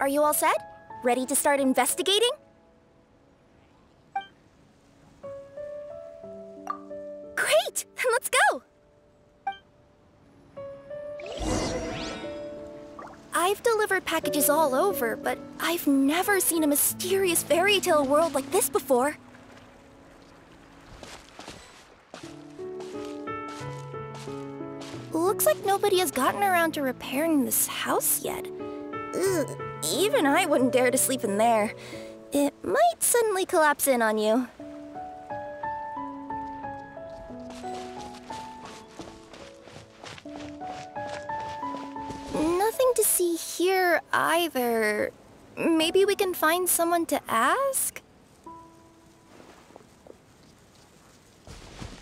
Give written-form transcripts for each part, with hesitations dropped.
Are you all set? Ready to start investigating? Great! Then let's go! I've delivered packages all over, but I've never seen a mysterious fairy tale world like this before. Looks like nobody has gotten around to repairing this house yet. Ugh, even I wouldn't dare to sleep in there. It might suddenly collapse in on you. Nothing to see here either. Maybe we can find someone to ask?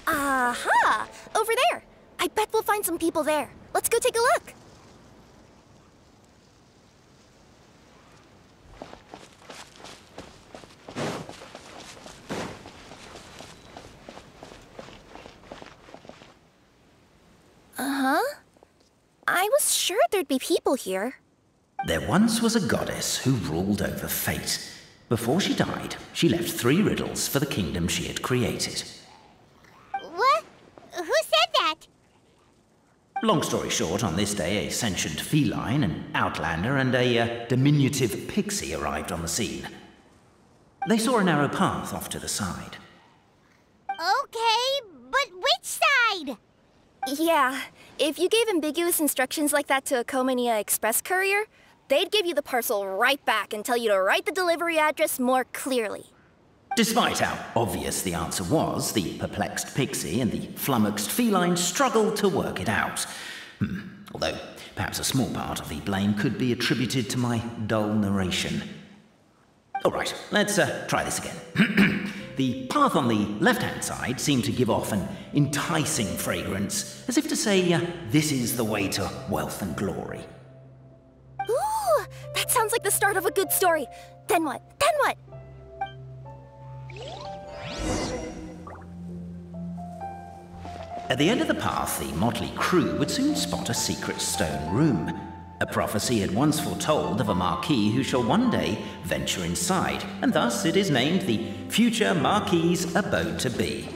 Aha! Over there! I bet we'll find some people there. Let's go take a look. Uh-huh. I was sure there'd be people here. There once was a goddess who ruled over fate. Before she died, she left 3 riddles for the kingdom she had created. What? Who said that? Long story short, on this day, a sentient feline, an outlander, and a diminutive pixie arrived on the scene. They saw a narrow path off to the side. Okay, but which side? Yeah, if you gave ambiguous instructions like that to a Comania Express courier, they'd give you the parcel right back and tell you to write the delivery address more clearly. Despite how obvious the answer was, the perplexed pixie and the flummoxed feline struggled to work it out. Although, perhaps a small part of the blame could be attributed to my dull narration. All right, let's try this again. The path on the left-hand side seemed to give off an enticing fragrance, as if to say, this is the way to wealth and glory. Ooh, that sounds like the start of a good story. Then what? Then what? At the end of the path, the motley crew would soon spot a secret stone room. A prophecy had once foretold of a marquis who shall one day venture inside, and thus it is named the future Marquis's Abode to Be.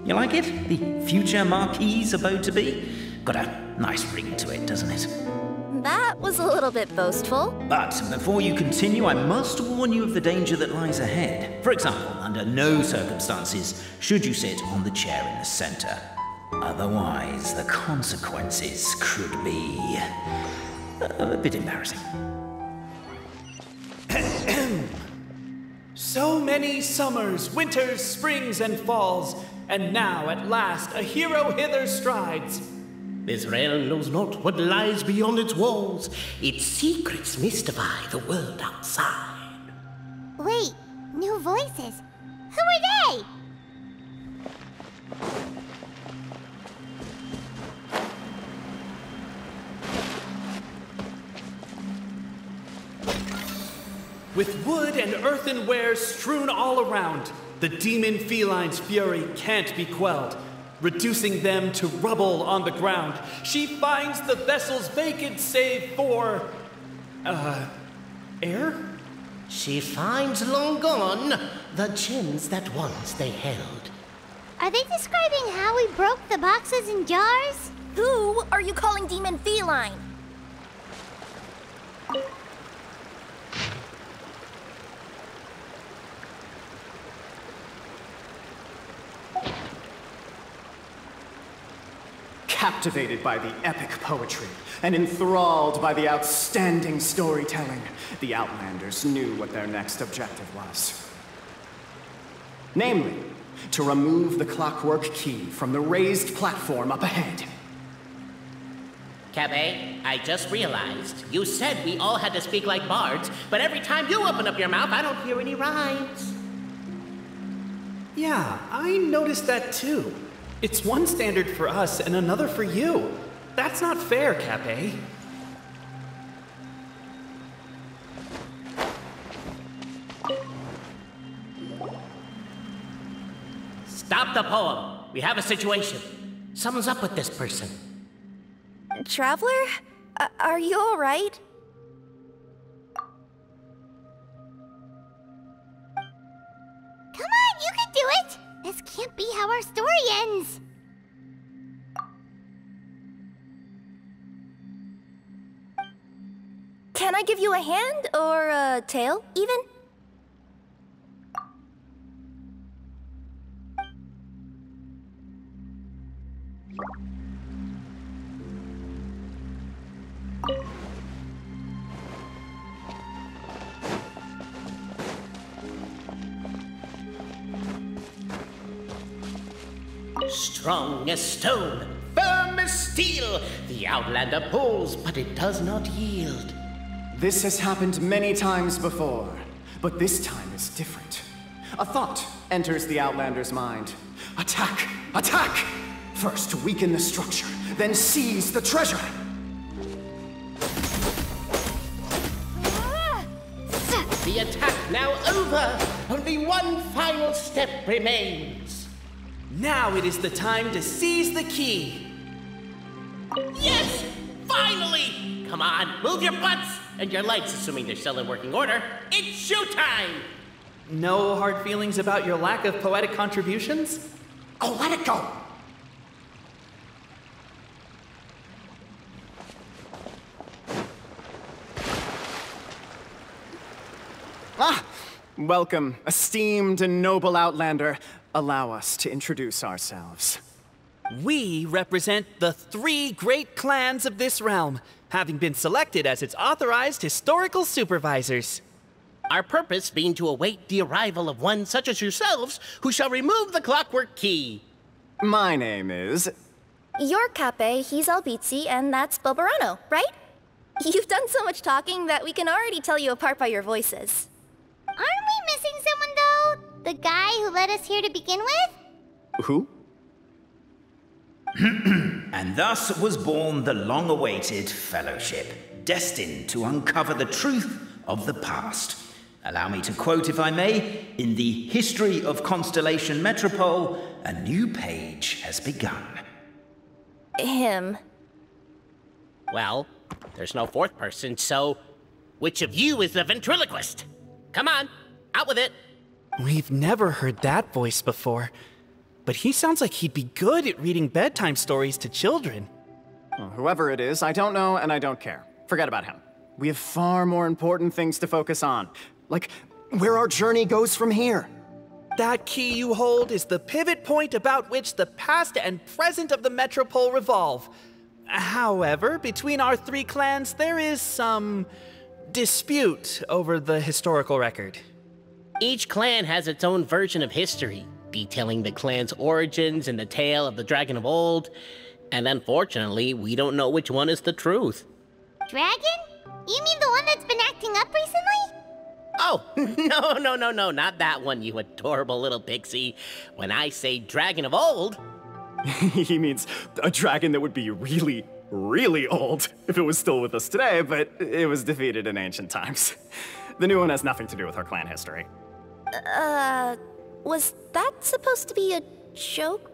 You like it? The future Marquis's Abode to Be? Got a nice ring to it, doesn't it? That was a little bit boastful. But before you continue, I must warn you of the danger that lies ahead. For example, under no circumstances should you sit on the chair in the center. Otherwise, the consequences could be a bit embarrassing. So many summers, winters, springs, and falls, and now at last a hero hither strides. This realm knows not what lies beyond its walls. Its secrets mystify the world outside. Wait, new voices. Who are they? With wood and earthenware strewn all around, the demon feline's fury can't be quelled. Reducing them to rubble on the ground, she finds the vessel's vacant save for... air? She finds long gone the gems that once they held. Are they describing how we broke the boxes and jars? Who are you calling Demon Feline? Captivated by the epic poetry and enthralled by the outstanding storytelling, the Outlanders knew what their next objective was. Namely, to remove the clockwork key from the raised platform up ahead. Cabé, I just realized you said we all had to speak like bards, but every time you open up your mouth, I don't hear any rhymes. Yeah, I noticed that too. It's one standard for us and another for you. That's not fair, Capé. Stop the poem. We have a situation. Something's up with this person. Traveler? Are you all right? our story ends. Can I give you a hand or a tail, even? Strong as stone, firm as steel, the Outlander pulls, but it does not yield. This has happened many times before, but this time is different. A thought enters the Outlander's mind. Attack! Attack! First weaken the structure, then seize the treasure! The attack now over! Only one final step remains. Now it is the time to seize the key. Yes! Finally! Come on, move your butts! And your lights, assuming they're still in working order. It's showtime! No hard feelings about your lack of poetic contributions? Oh, let it go! Welcome, esteemed and noble Outlander. Allow us to introduce ourselves. We represent the 3 great clans of this realm, having been selected as its authorized historical supervisors. Our purpose being to await the arrival of one such as yourselves, who shall remove the clockwork key. My name is... You're Cape, he's Albizzi, and that's Bobarano, right? You've done so much talking that we can already tell you apart by your voices. Aren't we missing someone, though? The guy who led us here to begin with? Who? And thus was born the long-awaited fellowship, destined to uncover the truth of the past. Allow me to quote, if I may, in the history of Constellation Metropole, a new page has begun. Him. Well, there's no fourth person, so which of you is the ventriloquist? Come on, out with it. We've never heard that voice before, but he sounds like he'd be good at reading bedtime stories to children. Well, whoever it is, I don't know and I don't care. Forget about him. We have far more important things to focus on, like where our journey goes from here. That key you hold is the pivot point about which the past and present of the Metropole revolve. However, between our 3 clans, there is some dispute over the historical record. Each clan has its own version of history, detailing the clan's origins and the tale of the dragon of old, and unfortunately, we don't know which one is the truth. Dragon? You mean the one that's been acting up recently? Oh, no, not that one, you adorable little pixie. When I say dragon of old... He means a dragon that would be really, really old if it was still with us today, but it was defeated in ancient times. The new one has nothing to do with our clan history. Was that supposed to be a joke?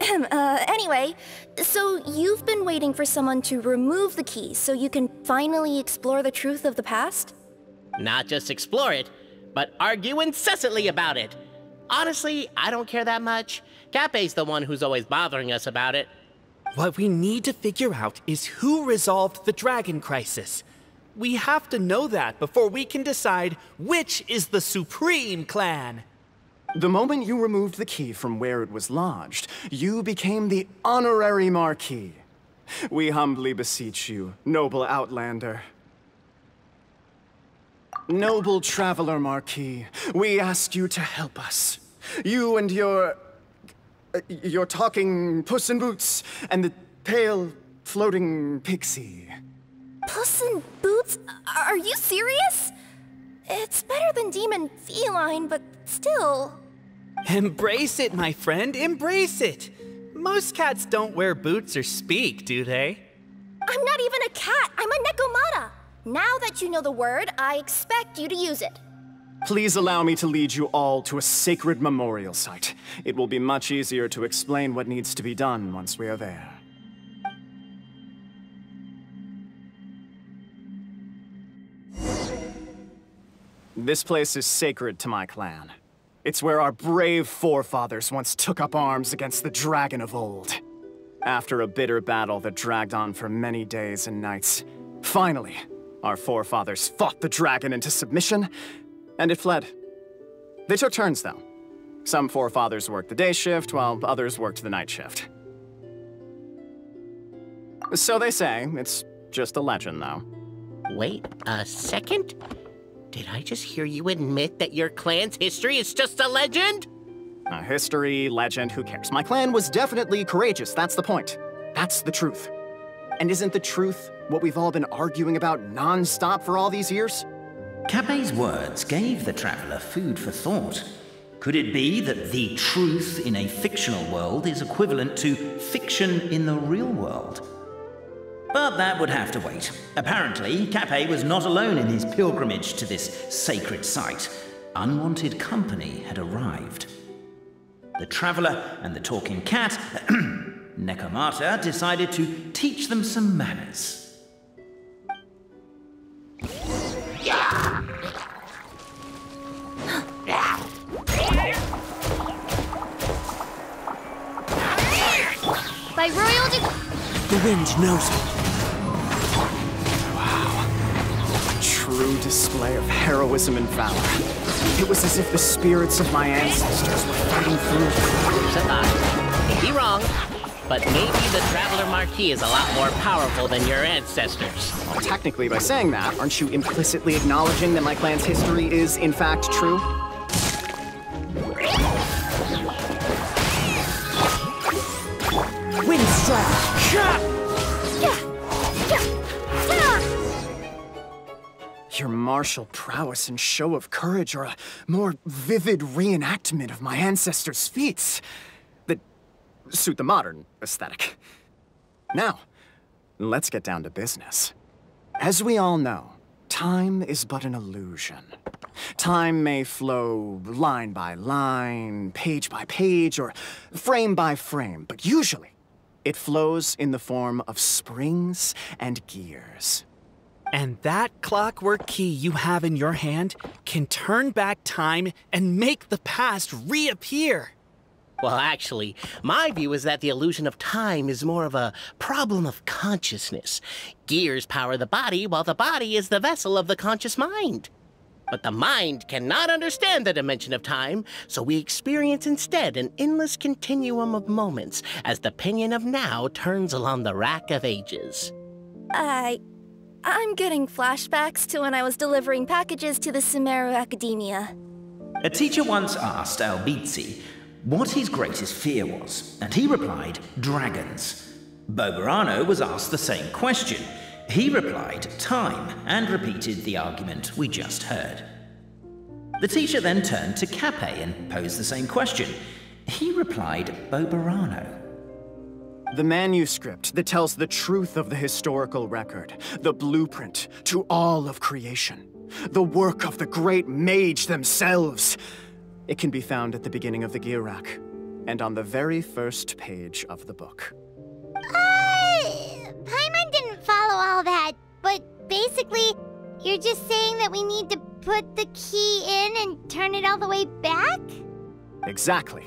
Anyway, so you've been waiting for someone to remove the key so you can finally explore the truth of the past? Not just explore it, but argue incessantly about it. Honestly, I don't care that much. Cape's the one who's always bothering us about it. What we need to figure out is who resolved the dragon crisis. We have to know that before we can decide which is the supreme clan. The moment you removed the key from where it was lodged, you became the honorary Marquis. We humbly beseech you, noble Outlander. Noble Traveler Marquis, we ask you to help us. You and your talking Puss in Boots and the pale floating pixie. Puss in Boots? Are you serious? It's better than demon feline, but still. Embrace it, my friend, embrace it. Most cats don't wear boots or speak, do they? I'm not even a cat, I'm a Nekomata. Now that you know the word, I expect you to use it. Please allow me to lead you all to a sacred memorial site. It will be much easier to explain what needs to be done once we are there. This place is sacred to my clan. It's where our brave forefathers once took up arms against the dragon of old. After a bitter battle that dragged on for many days and nights, finally, our forefathers fought the dragon into submission, and it fled. They took turns, though. Some forefathers worked the day shift, while others worked the night shift. So they say. It's just a legend, though. Wait a second? Did I just hear you admit that your clan's history is just a legend? History, legend, who cares? My clan was definitely courageous, that's the point. That's the truth. And isn't the truth what we've all been arguing about non-stop for all these years? Capet's words gave the traveler food for thought. Could it be that the truth in a fictional world is equivalent to fiction in the real world? But that would have to wait. Apparently, Capet was not alone in his pilgrimage to this sacred site. Unwanted company had arrived. The traveler and the talking cat, Nekomata, decided to teach them some manners. By royal The wind knows it. A true display of heroism and valor. It was as if the spirits of my ancestors were fighting through. Said I. Could be wrong, but maybe the Traveler Marquis is a lot more powerful than your ancestors. Well, technically, by saying that, aren't you implicitly acknowledging that my clan's history is, in fact, true? Wind strike! Your martial prowess and show of courage are a more vivid reenactment of my ancestors' feats that suit the modern aesthetic. Now, let's get down to business. As we all know, time is but an illusion. Time may flow line by line, page by page, or frame by frame, but usually it flows in the form of springs and gears. And that clockwork key you have in your hand can turn back time and make the past reappear. Well, actually, my view is that the illusion of time is more of a problem of consciousness. Gears power the body, while the body is the vessel of the conscious mind. But the mind cannot understand the dimension of time, so we experience instead an endless continuum of moments as the pinion of now turns along the rack of ages. I'm getting flashbacks to when I was delivering packages to the Sumeru Academia. A teacher once asked Albizzi what his greatest fear was, and he replied, dragons. Boberano was asked the same question. He replied, time, and repeated the argument we just heard. The teacher then turned to Capet and posed the same question. He replied, Boberano. The manuscript that tells the truth of the historical record, the blueprint to all of creation, the work of the great mage themselves. It can be found at the beginning of the gear rack, and on the very first page of the book. Paimon didn't follow all that, but basically, you're just saying that we need to put the key in and turn it all the way back? Exactly.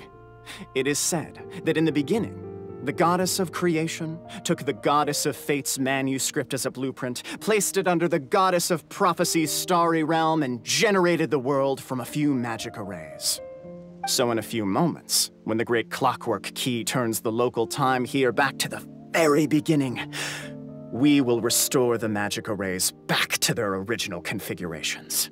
It is said that in the beginning, the goddess of creation took the goddess of fate's manuscript as a blueprint, placed it under the goddess of prophecy's starry realm, and generated the world from a few magic arrays. So in a few moments, when the great clockwork key turns the local time here back to the very beginning, we will restore the magic arrays back to their original configurations.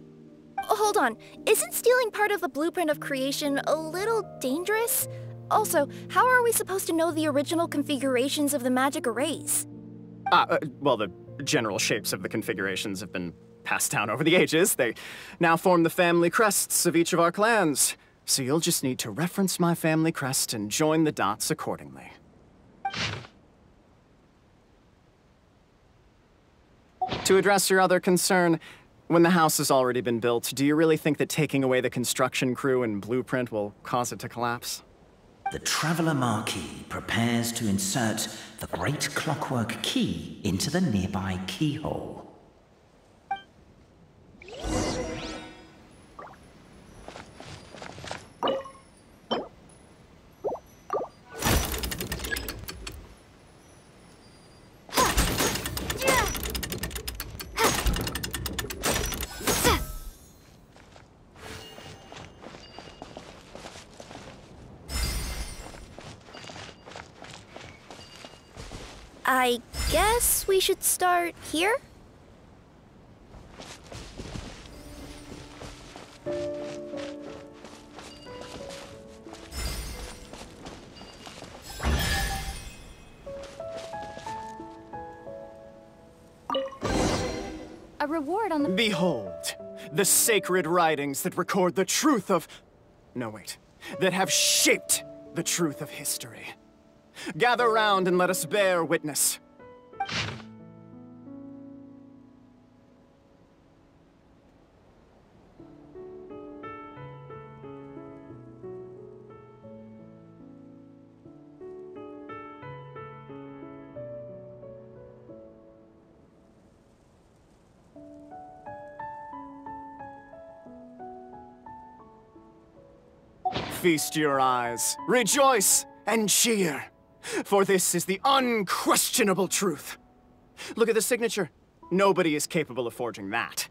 Hold on, isn't stealing part of the blueprint of creation a little dangerous? Also, how are we supposed to know the original configurations of the magic arrays? Well, the general shapes of the configurations have been passed down over the ages. They now form the family crests of each of our clans. So you'll just need to reference my family crest and join the dots accordingly. To address your other concern, when the house has already been built, do you really think that taking away the construction crew and blueprint will cause it to collapse? The Traveler Marquis prepares to insert the great clockwork key into the nearby keyhole. I guess we should start here? A reward on the... Behold, the sacred writings that record the truth of... No, wait. That have shaped the truth of history. Gather round and let us bear witness. Feast your eyes, rejoice, and cheer, for this is the unquestionable truth. Look at the signature. Nobody is capable of forging that.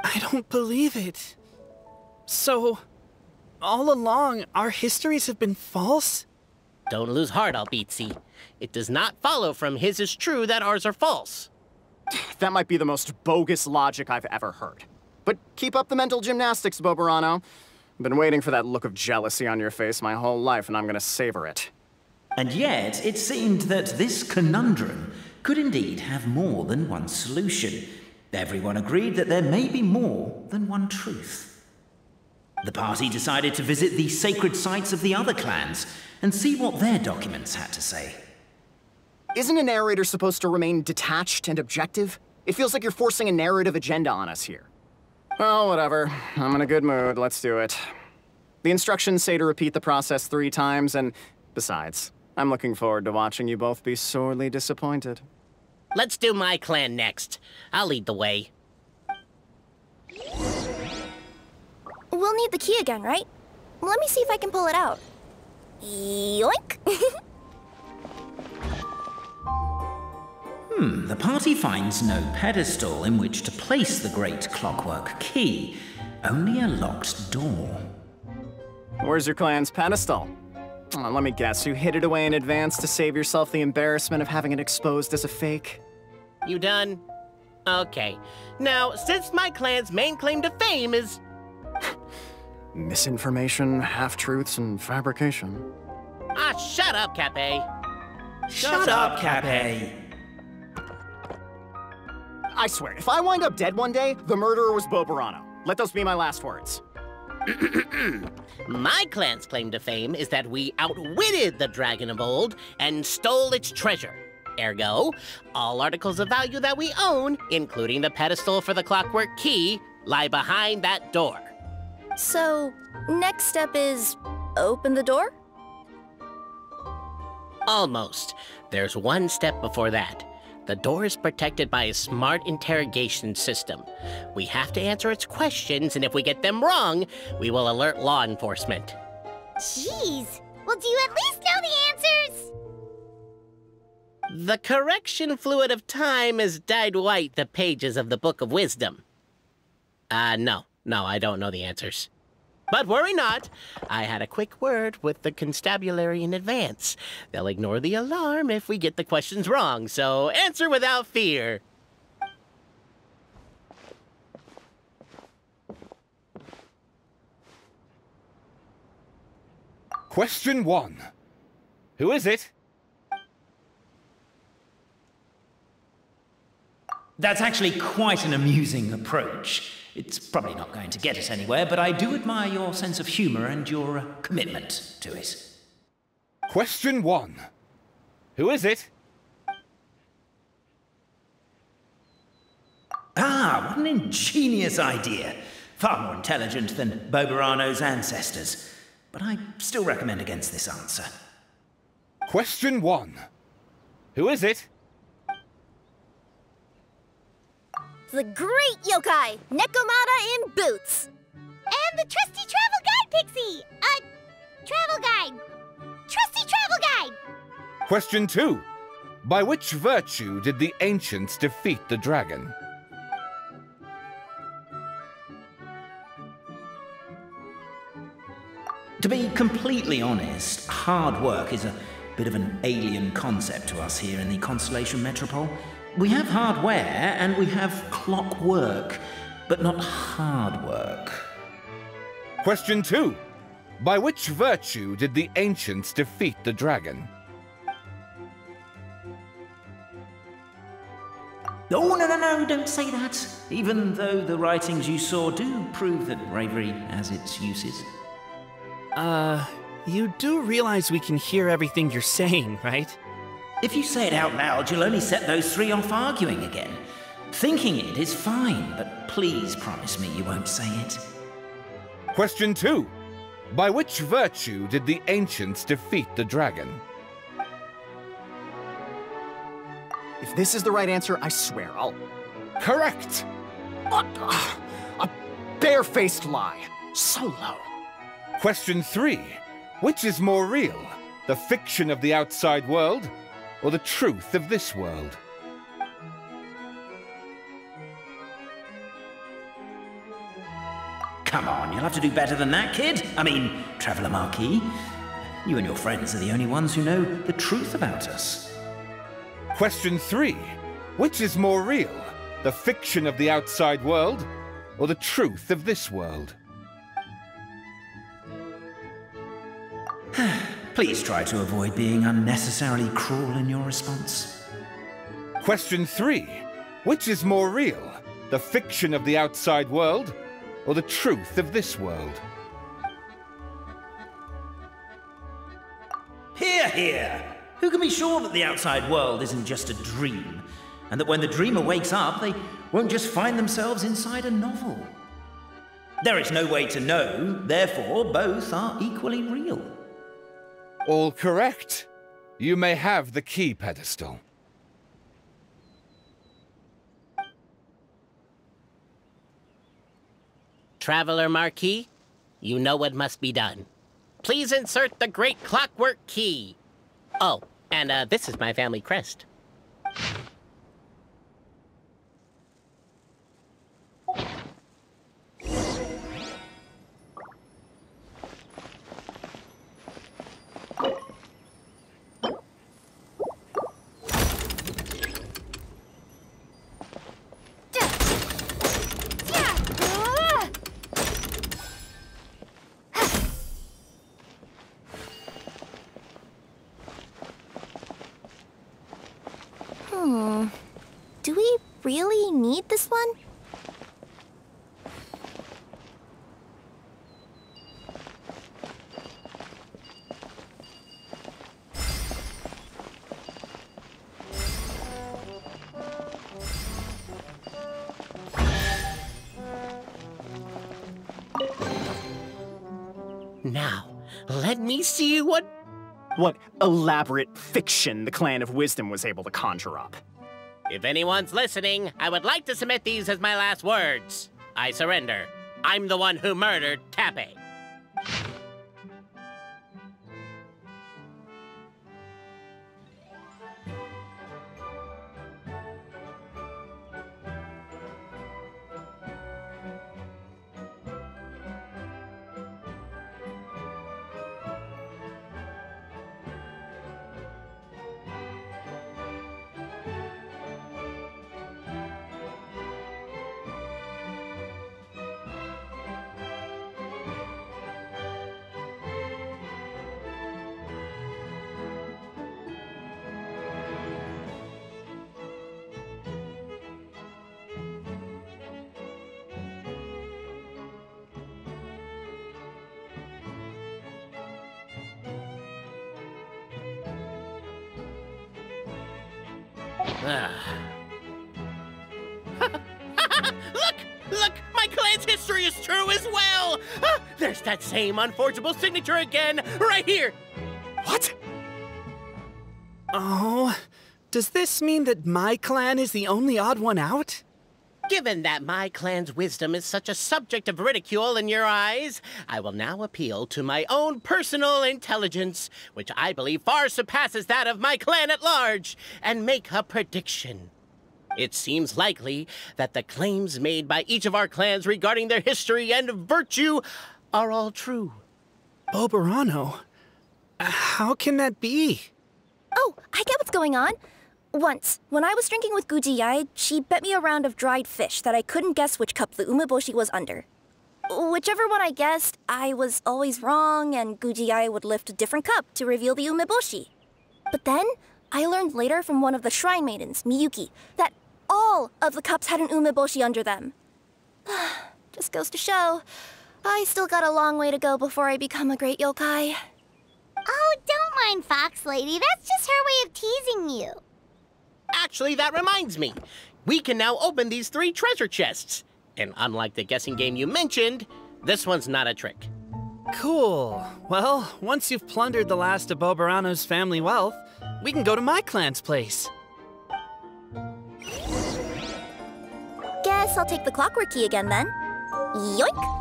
I don't believe it. So, all along, our histories have been false? Don't lose heart, Albizzi. It does not follow from his is true that ours are false. That might be the most bogus logic I've ever heard. But keep up the mental gymnastics, Boberano. I've been waiting for that look of jealousy on your face my whole life, and I'm gonna savor it. And yet, it seemed that this conundrum could indeed have more than one solution. Everyone agreed that there may be more than one truth. The party decided to visit the sacred sites of the other clans and see what their documents had to say. Isn't a narrator supposed to remain detached and objective? It feels like you're forcing a narrative agenda on us here. Well, whatever. I'm in a good mood. Let's do it. The instructions say to repeat the process 3 times, and besides, I'm looking forward to watching you both be sorely disappointed. Let's do my clan next. I'll lead the way. We'll need the key again, right? Let me see if I can pull it out. Yoink! The party finds no pedestal in which to place the great clockwork key, only a locked door. Where's your clan's pedestal? Oh, let me guess, you hid it away in advance to save yourself the embarrassment of having it exposed as a fake? You done? Okay. Now, since my clan's main claim to fame is... Misinformation, half-truths, and fabrication. Ah, shut up, Cape. Shut up, Cape. I swear, if I wind up dead one day, the murderer was Boberano. Let those be my last words. My clan's claim to fame is that we outwitted the dragon of old and stole its treasure. Ergo, all articles of value that we own, including the pedestal for the clockwork key, lie behind that door. So, next step is open the door? Almost. There's one step before that. The door is protected by a smart interrogation system. We have to answer its questions, and if we get them wrong, we will alert law enforcement. Jeez. Well, do you at least know the answers? The correction fluid of time has dyed white the pages of the Book of Wisdom. No, I don't know the answers. But worry not. I had a quick word with the constabulary in advance. They'll ignore the alarm if we get the questions wrong, so answer without fear. Question 1. Who is it? That's actually quite an amusing approach. It's probably not going to get us anywhere, but I do admire your sense of humor and your commitment to it. Question 1. Who is it? Ah, what an ingenious idea. Far more intelligent than Boberano's ancestors. But I still recommend against this answer. Question 1. Who is it? The great yokai, Nekomata in boots. And the trusty travel guide, Pixie! Travel guide. Trusty travel guide! Question 2. By which virtue did the ancients defeat the dragon? To be completely honest, hard work is a Bit of an alien concept to us here in the Constellation Metropole. We have hardware and we have clockwork, but not hard work. Question 2. By which virtue did the ancients defeat the dragon? Oh, no, don't say that. Even though the writings you saw do prove that bravery has its uses. You do realize we can hear everything you're saying, right? If you say it out loud, you'll only set those three off arguing again. Thinking it is fine, but please promise me you won't say it. Question 2. By which virtue did the ancients defeat the dragon? If this is the right answer, I swear I'll... Correct! What? A barefaced lie. So low. Question 3. Which is more real, the fiction of the outside world, or the truth of this world? Come on, you'll have to do better than that, kid. I mean, Traveller Marquis. You and your friends are the only ones who know the truth about us. Question 3. Which is more real, the fiction of the outside world, or the truth of this world? Please try to avoid being unnecessarily cruel in your response. Question 3. Which is more real, the fiction of the outside world, or the truth of this world? Hear, hear! Who can be sure that the outside world isn't just a dream, and that when the dreamer wakes up, they won't just find themselves inside a novel? There is no way to know, therefore both are equally real. All correct. You may have the key pedestal. Traveller Marquis, you know what must be done. Please insert the great clockwork key. Oh, and this is my family crest. Do we really need this one? Now, let me see what elaborate fiction the Clan of Wisdom was able to conjure up. If anyone's listening, I would like to submit these as my last words. I surrender. I'm the one who murdered Tappy. Look! My clan's history is true as well! There's that same unforgeable signature again, right here! What? Oh, does this mean that my clan is the only odd one out? Given that my clan's wisdom is such a subject of ridicule in your eyes, I will now appeal to my own personal intelligence, which I believe far surpasses that of my clan at large, and make a prediction. It seems likely that the claims made by each of our clans regarding their history and virtue are all true. Boberano, how can that be? Oh, I get what's going on. Once, when I was drinking with Gujiyai, she bet me a round of dried fish that I couldn't guess which cup the umeboshi was under. Whichever one I guessed, I was always wrong, and Gujiyai would lift a different cup to reveal the umeboshi. But then, I learned later from one of the shrine maidens, Miyuki, that all of the cups had an umeboshi under them. Just goes to show, I still got a long way to go before I become a great yokai. Oh, don't mind Fox Lady. That's just her way of teasing you. Actually, that reminds me. We can now open these 3 treasure chests. And unlike the guessing game you mentioned, this one's not a trick. Cool. Well, once you've plundered the last of Bobarano's family wealth, we can go to my clan's place. Guess I'll take the clockwork key again then. Yoink!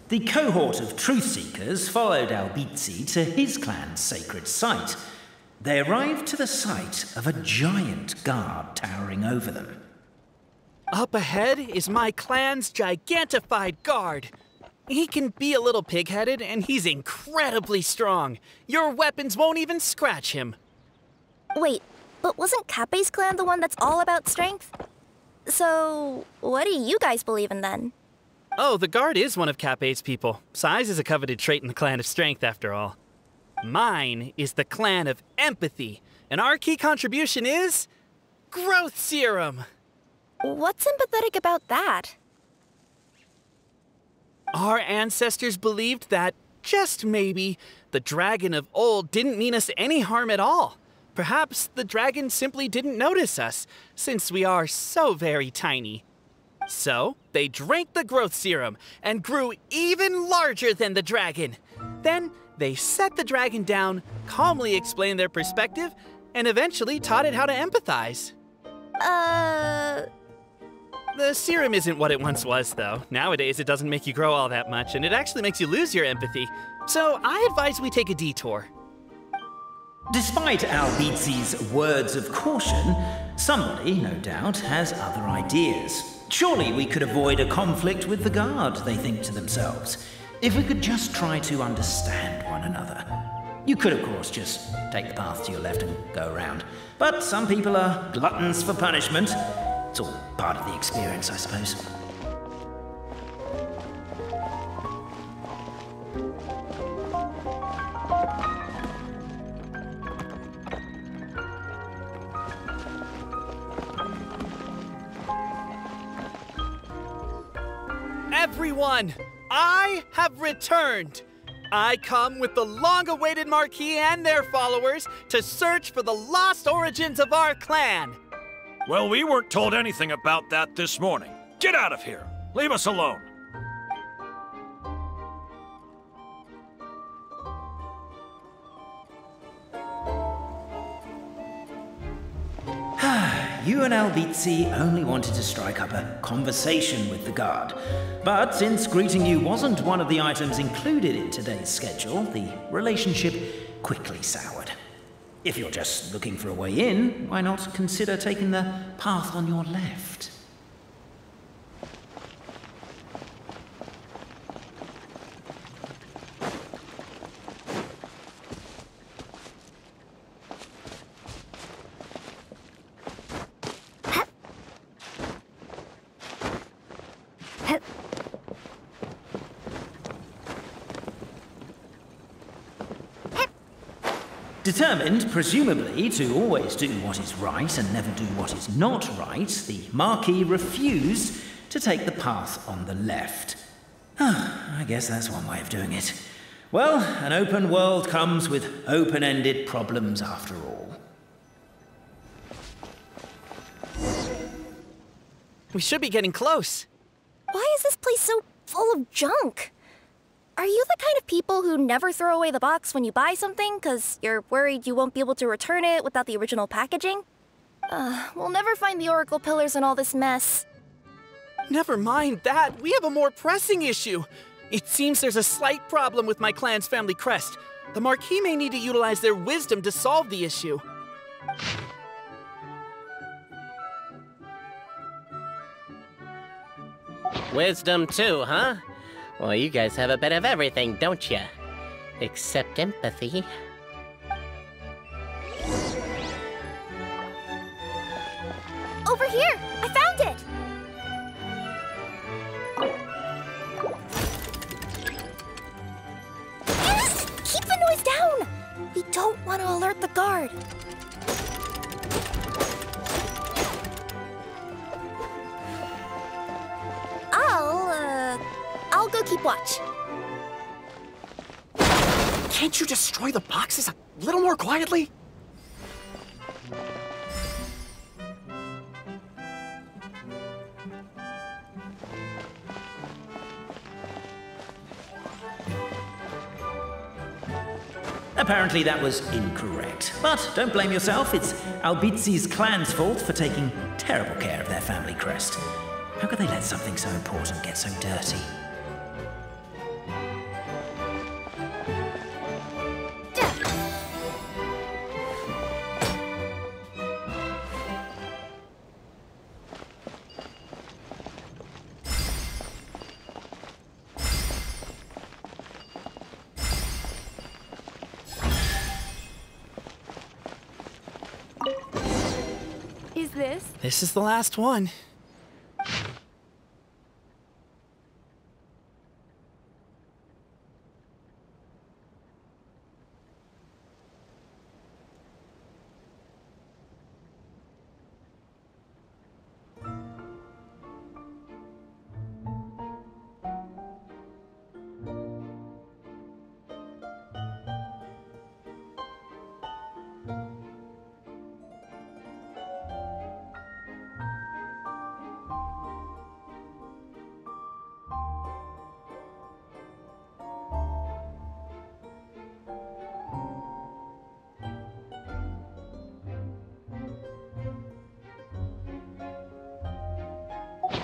The cohort of truth seekers followed Albizzi to his clan's sacred site. They arrived to the site of a giant guard towering over them. Up ahead is my clan's gigantified guard. He can be a little pig-headed, and he's incredibly strong. Your weapons won't even scratch him. Wait, but wasn't Kappei's clan the one that's all about strength? So, what do you guys believe in then? Oh, the guard is one of Kappei's people. Size is a coveted trait in the clan of strength, after all. Mine is the clan of empathy, and our key contribution is growth serum. What's empathetic about that? Our ancestors believed that, just maybe, the dragon of old didn't mean us any harm at all. Perhaps the dragon simply didn't notice us, since we are so very tiny. So, they drank the growth serum and grew even larger than the dragon. Then, they set the dragon down, calmly explained their perspective, and eventually taught it how to empathize. The serum isn't what it once was, though. Nowadays, it doesn't make you grow all that much, and it actually makes you lose your empathy. So, I advise we take a detour. Despite Albizzi's words of caution, somebody, no doubt, has other ideas. Surely we could avoid a conflict with the guard, they think to themselves, if we could just try to understand one another. You could, of course, just take the path to your left and go around. But some people are gluttons for punishment. It's all part of the experience, I suppose. Everyone, I have returned. I come with the long-awaited Marquis and their followers to search for the lost origins of our clan. Well, we weren't told anything about that this morning. Get out of here. Leave us alone. You and Albizzi only wanted to strike up a conversation with the guard. But since greeting you wasn't one of the items included in today's schedule, the relationship quickly soured. If you're just looking for a way in, why not consider taking the path on your left? Determined, presumably, to always do what is right and never do what is not right, the Marquis refused to take the path on the left. I guess that's one way of doing it. Well, an open world comes with open-ended problems after all. We should be getting close. Why is this place so full of junk? Are you the kind of people who never throw away the box when you buy something because you're worried you won't be able to return it without the original packaging? We'll never find the Oracle Pillars in all this mess. Never mind that. We have a more pressing issue. It seems there's a slight problem with my clan's family crest. The Marquis may need to utilize their wisdom to solve the issue. Wisdom too, huh? Well, you guys have a bit of everything, don't you? Except empathy. Over here! I found it! Keep the noise down! We don't want to alert the guard. I'll go keep watch. Can't you destroy the boxes a little more quietly? Apparently that was incorrect. But don't blame yourself, it's Albizi's clan's fault for taking terrible care of their family crest. How could they let something so important get so dirty? Is this? This is the last one.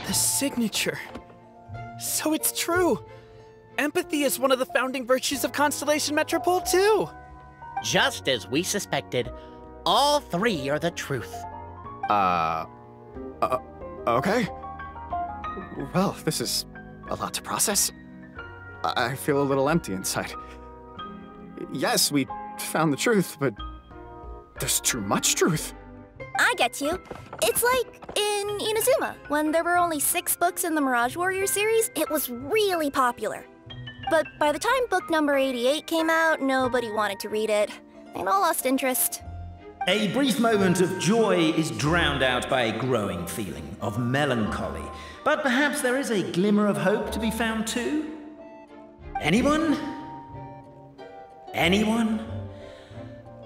The signature. So it's true. Empathy is one of the founding virtues of Constellation Metropole, too. Just as we suspected, all three are the truth. Okay. Well, this is a lot to process. I feel a little empty inside. Yes, we found the truth, but there's too much truth. I get you. It's like in Inazuma, when there were only 6 books in the Mirage Warrior series, it was really popular. But by the time book number 88 came out, nobody wanted to read it. They'd all lost interest. A brief moment of joy is drowned out by a growing feeling of melancholy. But perhaps there is a glimmer of hope to be found too? Anyone? Anyone?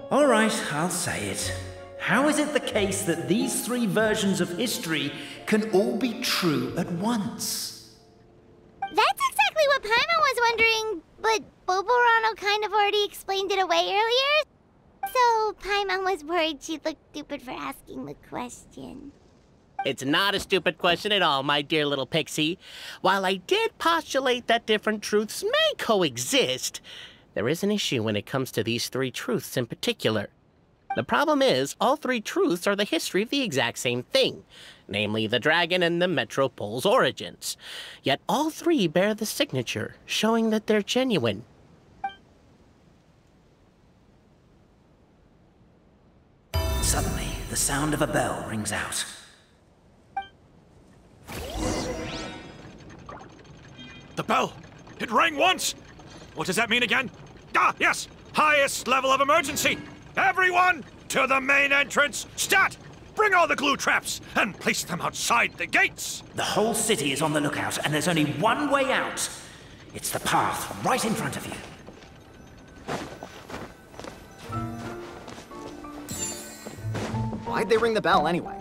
All right, I'll say it. How is it the case that these 3 versions of history can all be true at once? That's exactly what Paimon was wondering, but Boborano kind of already explained it away earlier. So Paimon was worried she'd look stupid for asking the question. It's not a stupid question at all, my dear little pixie. While I did postulate that different truths may coexist, there is an issue when it comes to these 3 truths in particular. The problem is, all 3 truths are the history of the exact same thing, namely the dragon and the Metropole's origins. Yet all 3 bear the signature, showing that they're genuine. Suddenly, the sound of a bell rings out. The bell! It rang once! What does that mean again? Ah, yes! Highest level of emergency! Everyone, to the main entrance! Stat! Bring all the glue traps and place them outside the gates! The whole city is on the lookout, and there's only one way out. It's the path right in front of you. Why'd they ring the bell anyway?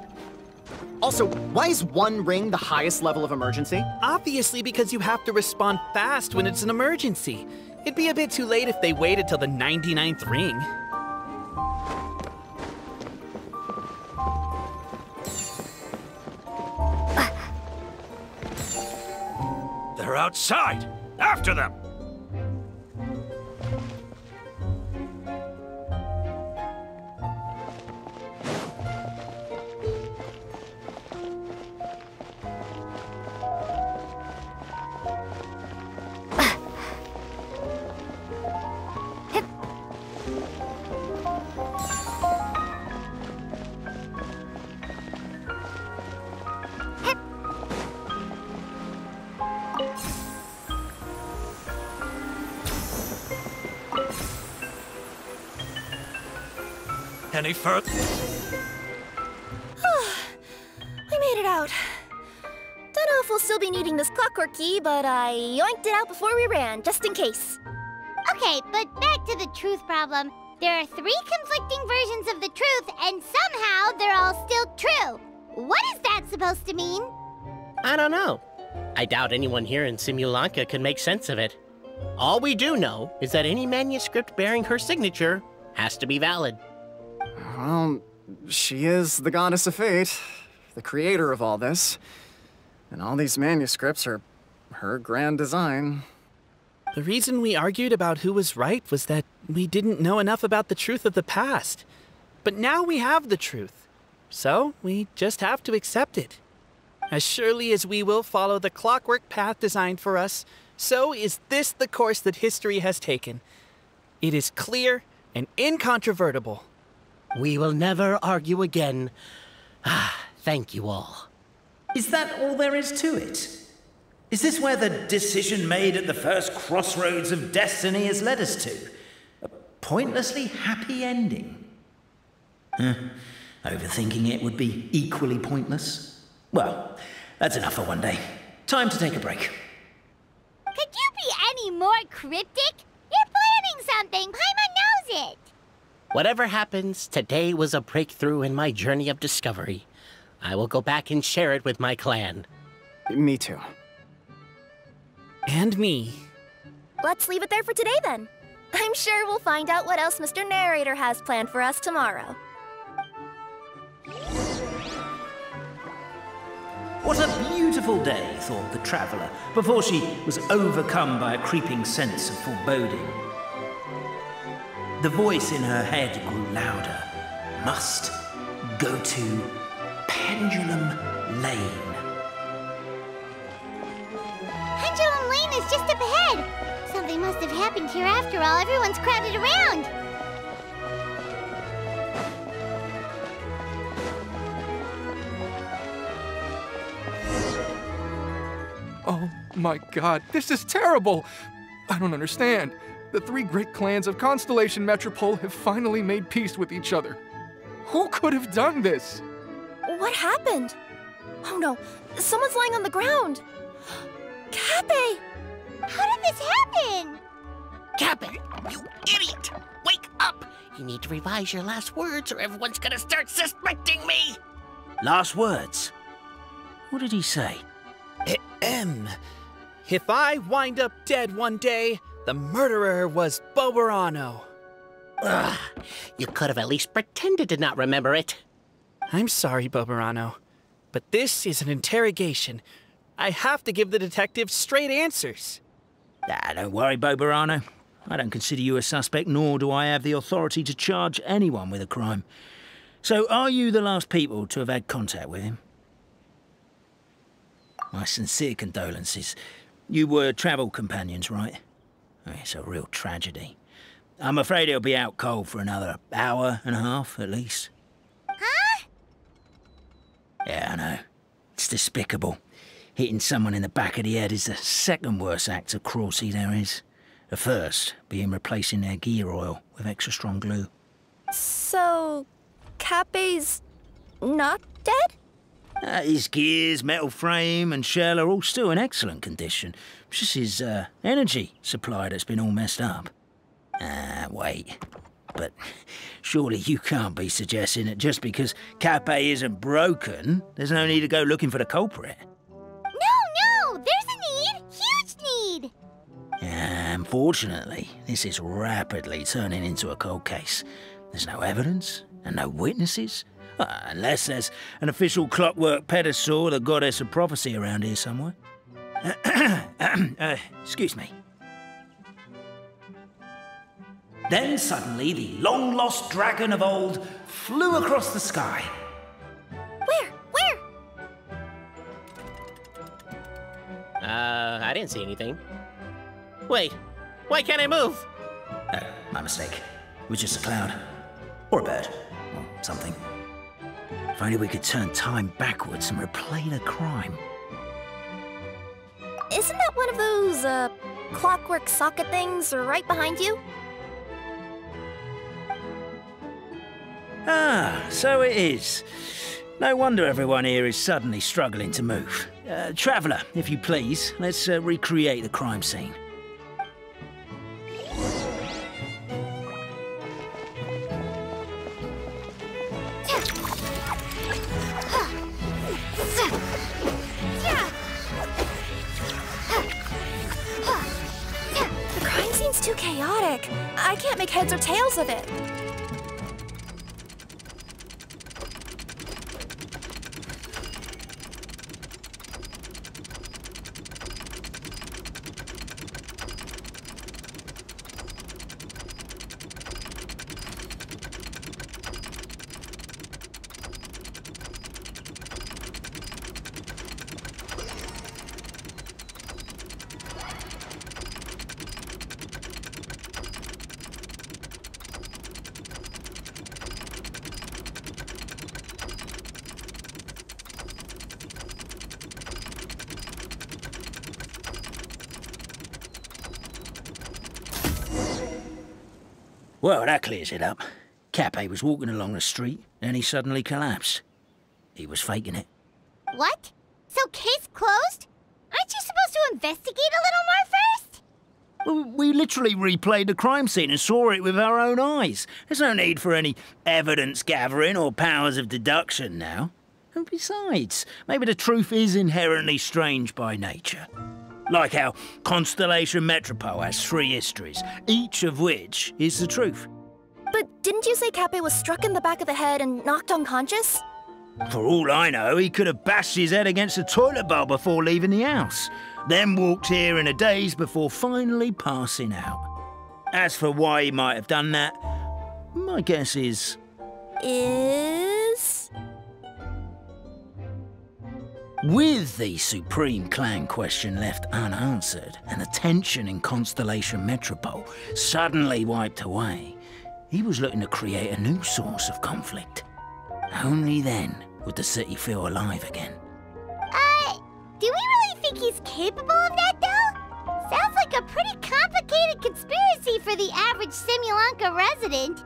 Also, why is 1 ring the highest level of emergency? Obviously because you have to respond fast when it's an emergency. It'd be a bit too late if they waited till the 99th ring. They're outside! After them! Any further? We made it out. Don't know if we'll still be needing this clockwork key, but I yoinked it out before we ran, just in case. Okay, but back to the truth problem. There are 3 conflicting versions of the truth, and somehow they're all still true. What is that supposed to mean? I don't know. I doubt anyone here in Simulanka can make sense of it. All we do know is that any manuscript bearing her signature has to be valid. Well, she is the goddess of fate, the creator of all this. And all these manuscripts are her grand design. The reason we argued about who was right was that we didn't know enough about the truth of the past. But now we have the truth. So we just have to accept it. As surely as we will follow the clockwork path designed for us, so is this the course that history has taken. It is clear and incontrovertible. We will never argue again. Thank you all. Is that all there is to it? Is this where the decision made at the first crossroads of destiny has led us to? A pointlessly happy ending? Overthinking it would be equally pointless. Well, that's enough for one day. Time to take a break. Could you be any more cryptic? You're planning something. Paimon knows it. Whatever happens, today was a breakthrough in my journey of discovery. I will go back and share it with my clan. Me too. And me. Let's leave it there for today, then. I'm sure we'll find out what else Mr. Narrator has planned for us tomorrow. What a beautiful day, thought the traveller, before she was overcome by a creeping sense of foreboding. The voice in her head grew louder. Must go to Pendulum Lane. Pendulum Lane is just up ahead. Something must have happened here after all. Everyone's crowded around. Oh my god, this is terrible! I don't understand. The 3 great clans of Constellation Metropole have finally made peace with each other. Who could have done this? What happened? Oh no, someone's lying on the ground. Cappe! How did this happen? Cappe, you idiot! Wake up! You need to revise your last words or everyone's gonna start suspecting me! Last words? What did he say? If I wind up dead one day, the murderer was Boberano. Ugh, you could have at least pretended to not remember it. I'm sorry, Boberano, but this is an interrogation. I have to give the detective straight answers. Don't worry, Boberano. I don't consider you a suspect, nor do I have the authority to charge anyone with a crime. So, are you the last people to have had contact with him? My sincere condolences. You were travel companions, right? It's a real tragedy. I'm afraid he'll be out cold for another hour and a half, at least. Huh? Yeah, I know. It's despicable. Hitting someone in the back of the head is the second worst act of cruelty there is. The first being replacing their gear oil with extra strong glue. So, Cappe's not dead? His gears, metal frame and shell are all still in excellent condition. It's just his energy supply that's been all messed up. Wait. But surely you can't be suggesting that just because Cappe isn't broken, there's no need to go looking for the culprit. No! There's a need! Huge need! Unfortunately, this is rapidly turning into a cold case. There's no evidence and no witnesses. Unless there's an official clockwork pedestal or the goddess of prophecy around here somewhere. Excuse me. Then suddenly the long-lost dragon of old flew across the sky. Where? I didn't see anything. Wait, why can't I move? Oh, my mistake. It was just a cloud. Or a bird. Or something. If only we could turn time backwards and replay the crime. Isn't that one of those, clockwork socket things right behind you? Ah, so it is. No wonder everyone here is suddenly struggling to move. Traveller, if you please, let's recreate the crime scene. The crime scene's too chaotic. I can't make heads or tails of it. Well, that clears it up. Cappe was walking along the street, and he suddenly collapsed. He was faking it. What? So case closed? Aren't you supposed to investigate a little more first? Well, we literally replayed the crime scene and saw it with our own eyes. There's no need for any evidence gathering or powers of deduction now. And besides, maybe the truth is inherently strange by nature. Like how Constellation Metropole has 3 histories, each of which is the truth. But didn't you say Cappe was struck in the back of the head and knocked unconscious? For all I know, he could have bashed his head against the toilet bowl before leaving the house, then walked here in a daze before finally passing out. As for why he might have done that, my guess is... With the Supreme Clan question left unanswered and the tension in Constellation Metropole suddenly wiped away, he was looking to create a new source of conflict. Only then would the city feel alive again. Do we really think he's capable of that, though? Sounds like a pretty complicated conspiracy for the average Simulanka resident.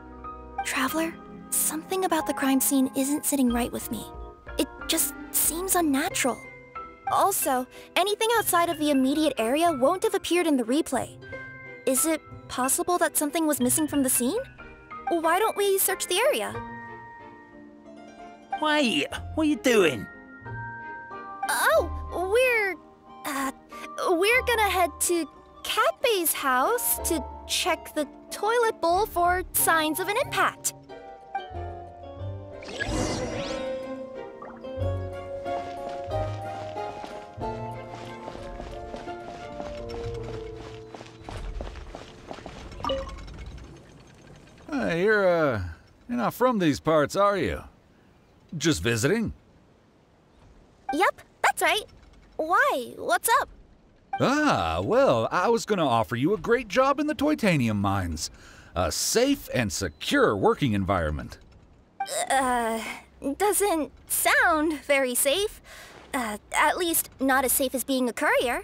Traveler, something about the crime scene isn't sitting right with me. It just seems unnatural. Also, anything outside of the immediate area won't have appeared in the replay. Is it possible that something was missing from the scene? Why don't we search the area? Wait, what are you doing? Oh, we're gonna head to Cappe's house to check the toilet bowl for signs of an impact. You're not from these parts, are you? Just visiting? Yep, that's right. Why? What's up? Ah, well, I was gonna offer you a great job in the Titanium mines. A safe and secure working environment. Doesn't sound very safe. At least not as safe as being a courier.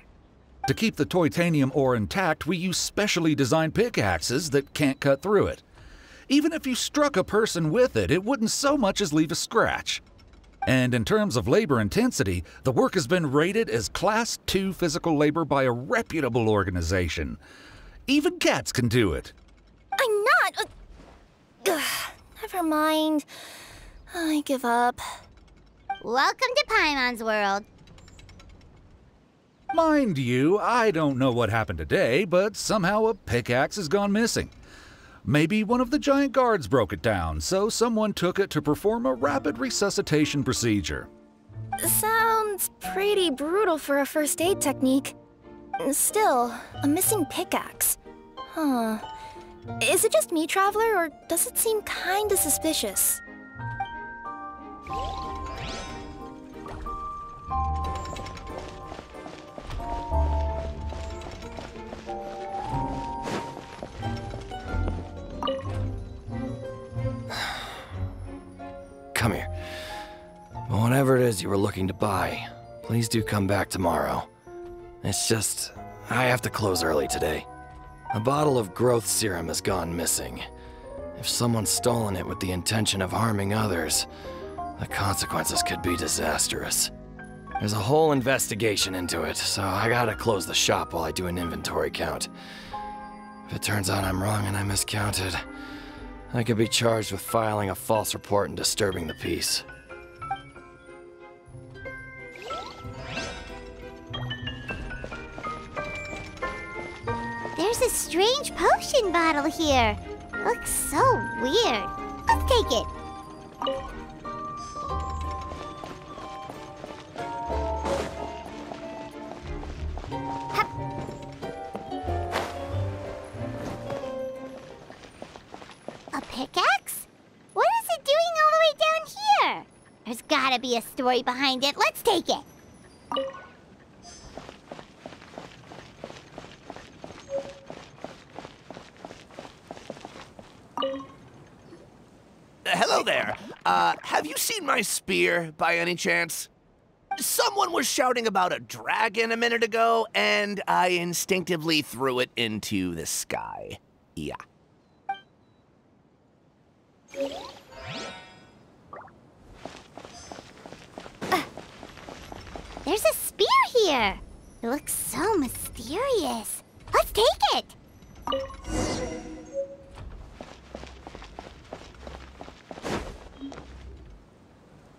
To keep the Titanium ore intact, we use specially designed pickaxes that can't cut through it. Even if you struck a person with it, it wouldn't so much as leave a scratch. And in terms of labor intensity, the work has been rated as Class 2 physical labor by a reputable organization. Even cats can do it. I'm not... never mind. I give up. Welcome to Paimon's world. Mind you, I don't know what happened today, but somehow a pickaxe has gone missing. Maybe one of the giant guards broke it down, so someone took it to perform a rapid resuscitation procedure. Sounds pretty brutal for a first aid technique. Still, a missing pickaxe. Huh. Is it just me, Traveler, or does it seem kinda suspicious? Come here. Whatever it is you were looking to buy, please do come back tomorrow. It's just, I have to close early today. A bottle of growth serum has gone missing. If someone's stolen it with the intention of harming others, the consequences could be disastrous. There's a whole investigation into it, so I gotta close the shop while I do an inventory count. If it turns out I'm wrong and I miscounted, I could be charged with filing a false report and disturbing the peace. There's a strange potion bottle here. Looks so weird. Let's take it. Hup. A pickaxe? What is it doing all the way down here? There's gotta be a story behind it. Let's take it. Hello there. Have you seen my spear by any chance? Someone was shouting about a dragon a minute ago, and I instinctively threw it into the sky. Yeah. There's a spear here. It looks so mysterious. Let's take it.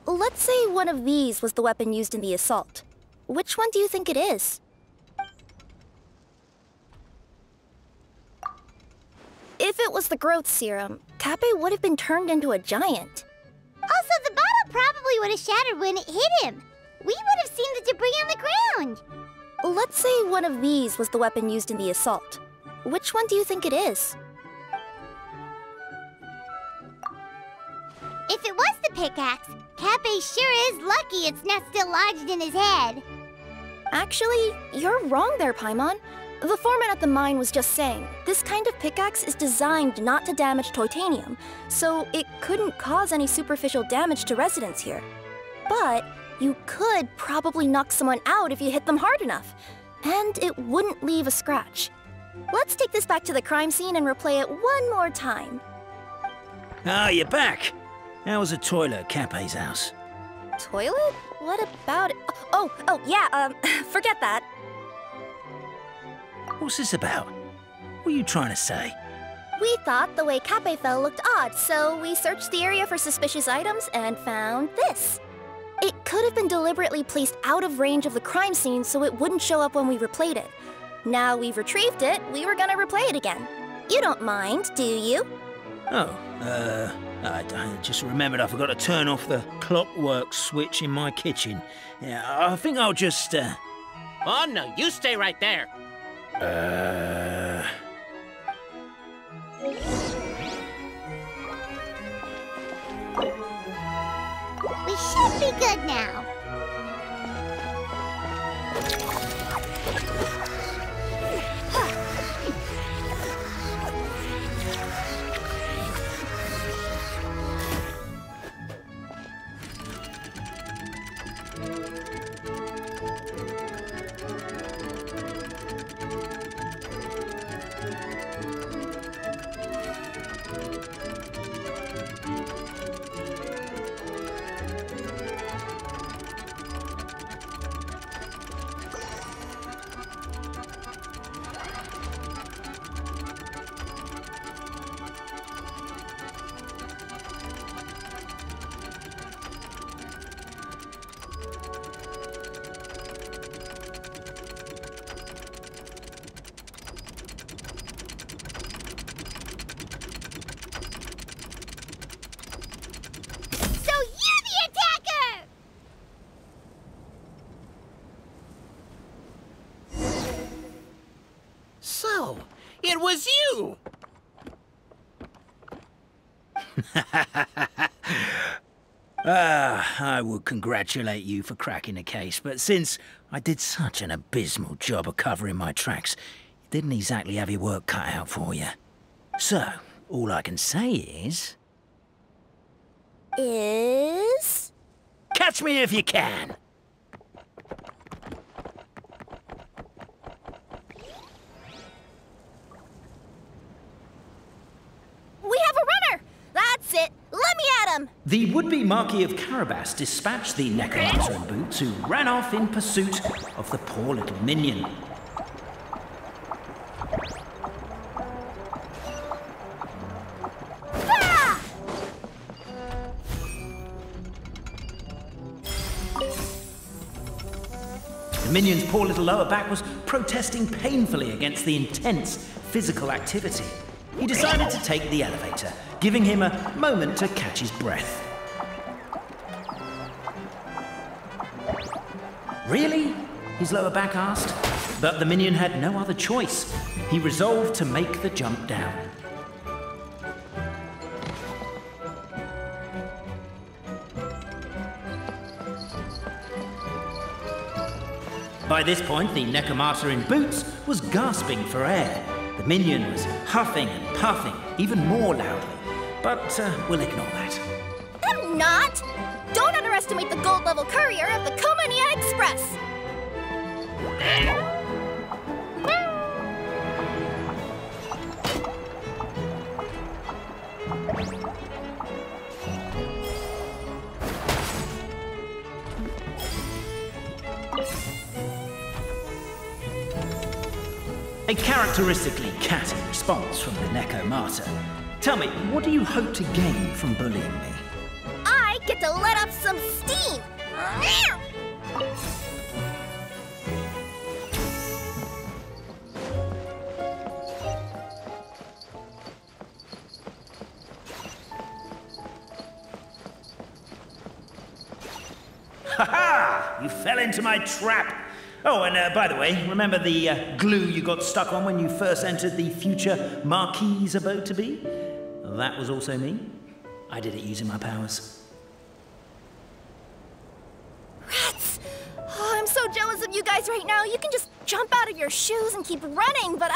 Let's say one of these was the weapon used in the assault. Which one do you think it is? If it was the growth serum, Cappe would have been turned into a giant. Also, the bottle probably would have shattered when it hit him. We would have seen the debris on the ground. Let's say one of these was the weapon used in the assault. Which one do you think it is? If it was the pickaxe, Cappe sure is lucky it's not still lodged in his head. Actually, you're wrong there, Paimon. The foreman at the mine was just saying, this kind of pickaxe is designed not to damage titanium, so it couldn't cause any superficial damage to residents here. But you could probably knock someone out if you hit them hard enough, and it wouldn't leave a scratch. Let's take this back to the crime scene and replay it one more time. Ah, you're back. How was the toilet at Cappe's house? Toilet? What about it? Oh, yeah, forget that. What's this about? What are you trying to say? We thought the way Cappe fell looked odd, so we searched the area for suspicious items and found this. It could have been deliberately placed out of range of the crime scene so it wouldn't show up when we replayed it. Now we've retrieved it, we were gonna replay it again. You don't mind, do you? Oh, I just remembered I forgot to turn off the clockwork switch in my kitchen. Yeah, I think I'll just, Oh, no, you stay right there. We should be good now. I would congratulate you for cracking the case, but since I did such an abysmal job of covering my tracks, you didn't exactly have your work cut out for you. So, all I can say is... Catch me if you can! We have a runner! That's it! Let me at him! The would-be Marquis of Carabas dispatched the necromancer in boots, who ran off in pursuit of the poor little minion. The minion's poor little lower back was protesting painfully against the intense physical activity. He decided to take the elevator, giving him a moment to catch his breath. Really? His lower back asked. But the minion had no other choice. He resolved to make the jump down. By this point, the necromancer in boots was gasping for air. The minion was huffing and puffing, even more loudly. But we'll ignore that. I'm not! Don't underestimate the gold-level courier of the Komania Express! A characteristically catty response from the necromancer. Tell me, what do you hope to gain from bullying me? I get to let off some steam! Ha-ha! You fell into my trap! Oh, and by the way, remember the glue you got stuck on when you first entered the future Marquis' abode-to-be? That was also me. I did it using my powers. Rats! Oh, I'm so jealous of you guys right now. You can just jump out of your shoes and keep running, but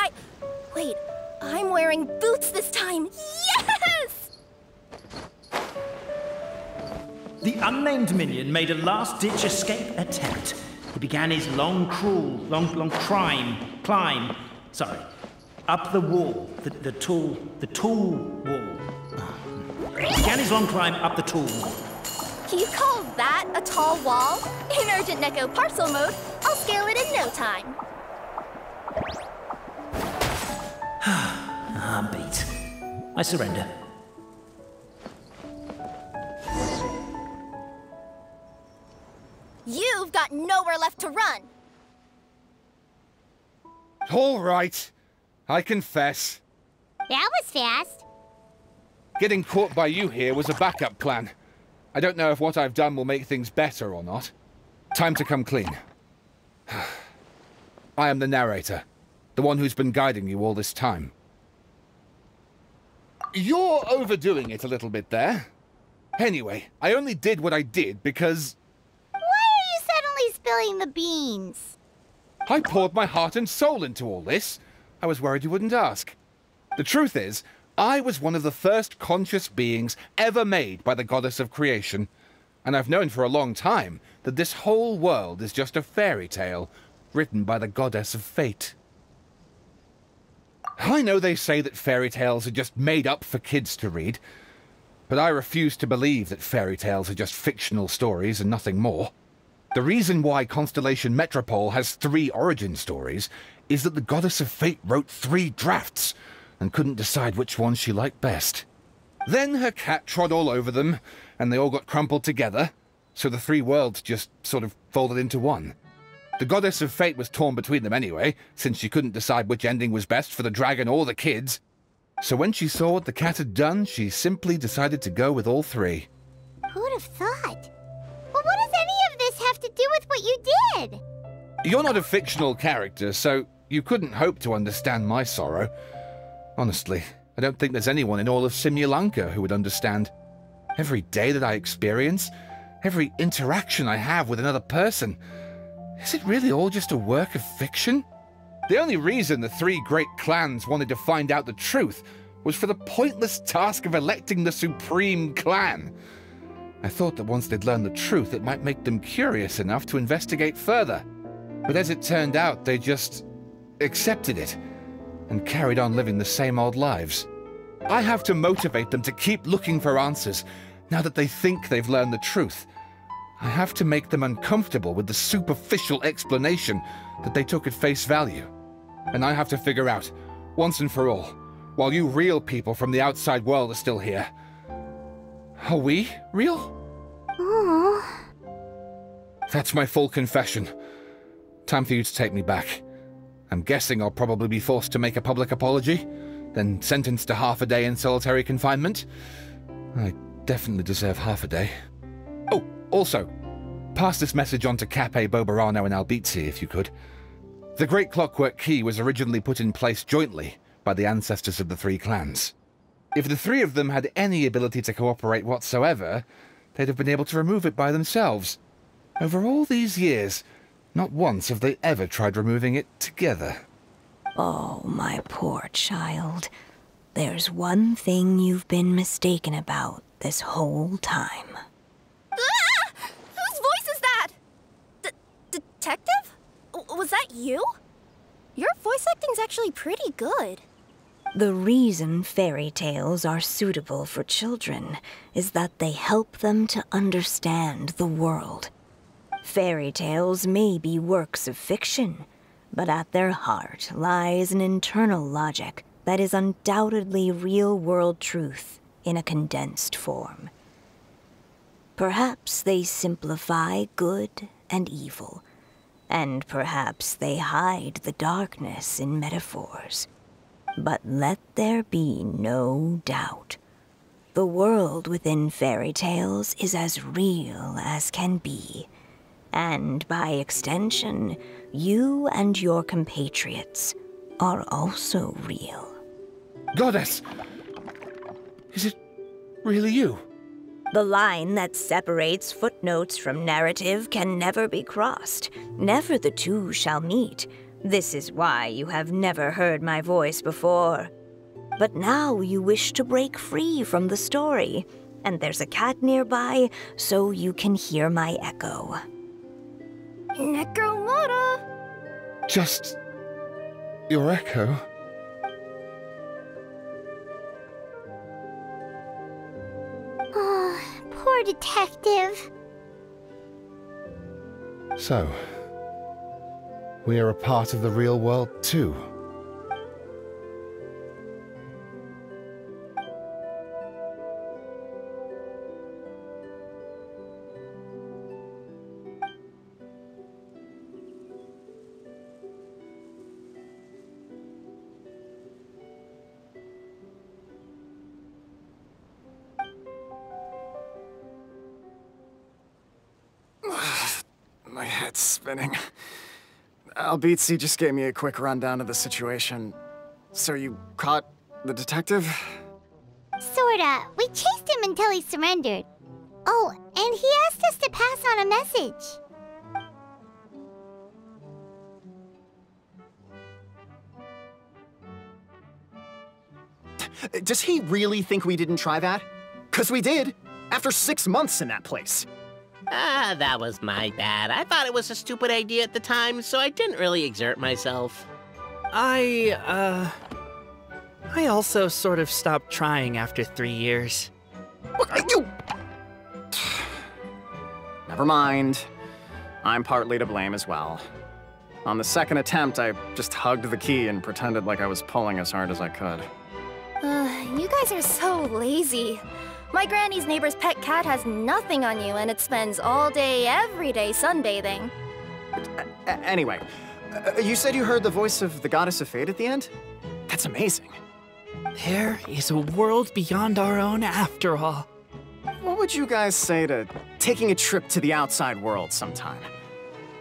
Wait, I'm wearing boots this time. Yes! The unnamed minion made a last-ditch escape attempt. He began his long climb, up the wall, the tall wall. He began his long climb up the tall wall. You call that a tall wall? In urgent Neko parcel mode, I'll scale it in no time. I'm beat. I surrender. You've got nowhere left to run. All right. I confess. That was fast. Getting caught by you here was a backup plan. I don't know if what I've done will make things better or not. Time to come clean. I am the narrator, the one who's been guiding you all this time. You're overdoing it a little bit there. Anyway, I only did what I did because... Why are you suddenly spilling the beans? I poured my heart and soul into all this. I was worried you wouldn't ask. The truth is, I was one of the first conscious beings ever made by the goddess of creation, and I've known for a long time that this whole world is just a fairy tale written by the goddess of fate. I know they say that fairy tales are just made up for kids to read, but I refuse to believe that fairy tales are just fictional stories and nothing more. The reason why Constellation Metropole has 3 origin stories is that the goddess of fate wrote 3 drafts and couldn't decide which one she liked best. Then her cat trod all over them, and they all got crumpled together, so the 3 worlds just sort of folded into one. The goddess of fate was torn between them anyway, since she couldn't decide which ending was best for the dragon or the kids. So when she saw what the cat had done, she simply decided to go with all 3. Who'd have thought? But what does any of this have to do with what you did? You're not a fictional character, so you couldn't hope to understand my sorrow. Honestly, I don't think there's anyone in all of Simulanka who would understand. Every day that I experience, every interaction I have with another person, is it really all just a work of fiction? The only reason the three great clans wanted to find out the truth was for the pointless task of electing the supreme clan. I thought that once they'd learned the truth, it might make them curious enough to investigate further. But as it turned out, they just accepted it and carried on living the same old lives. I have to motivate them to keep looking for answers now that they think they've learned the truth. I have to make them uncomfortable with the superficial explanation that they took at face value. And I have to figure out, once and for all, while you real people from the outside world are still here, are we real? Aww. That's my full confession. Time for you to take me back. I'm guessing I'll probably be forced to make a public apology, then sentenced to half a day in solitary confinement. I definitely deserve half a day. Oh, also, pass this message on to Cape, Bobarano, and Albizzi, if you could. The Great Clockwork Key was originally put in place jointly by the ancestors of the three clans. If the three of them had any ability to cooperate whatsoever, they'd have been able to remove it by themselves. Over all these years, not once have they ever tried removing it together. Oh, my poor child. There's one thing you've been mistaken about this whole time. Ah! Whose voice is that? Detective? Was that you? Your voice acting's actually pretty good. The reason fairy tales are suitable for children is that they help them to understand the world. Fairy tales may be works of fiction, but at their heart lies an internal logic that is undoubtedly real-world truth in a condensed form. Perhaps they simplify good and evil, and perhaps they hide the darkness in metaphors. But let there be no doubt. The world within fairy tales is as real as can be. And by extension, you and your compatriots are also real. Goddess! Is it really you? The line that separates footnotes from narrative can never be crossed. Never the two shall meet. This is why you have never heard my voice before. But now you wish to break free from the story, and there's a cat nearby, so you can hear my echo. Necromora! Just your echo? Oh, poor detective. So, we are a part of the real world too. My head's spinning. Albizzi just gave me a quick rundown of the situation. So you caught the detective? Sorta. We chased him until he surrendered. Oh, and he asked us to pass on a message. Does he really think we didn't try that? 'Cause we did, after 6 months in that place. Ah, that was my bad. I thought it was a stupid idea at the time, so I didn't really exert myself. I also sort of stopped trying after 3 years. Never mind. I'm partly to blame as well. On the second attempt, I just hugged the key and pretended like I was pulling as hard as I could. You guys are so lazy. My granny's neighbor's pet cat has nothing on you, and it spends all day, every day sunbathing. Anyway, you said you heard the voice of the Goddess of Fate at the end? That's amazing. There is a world beyond our own after all. What would you guys say to taking a trip to the outside world sometime?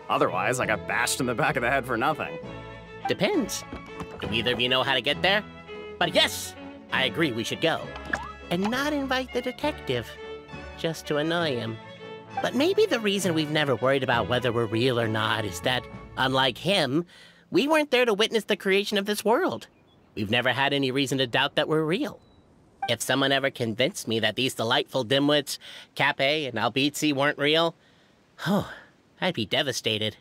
Otherwise, I got bashed in the back of the head for nothing. Depends. Do either of you know how to get there? But yes, I agree we should go. And not invite the detective, just to annoy him. But maybe the reason we've never worried about whether we're real or not is that, unlike him, we weren't there to witness the creation of this world. We've never had any reason to doubt that we're real. If someone ever convinced me that these delightful dimwits, Cape and Albizzi, weren't real, oh, I'd be devastated.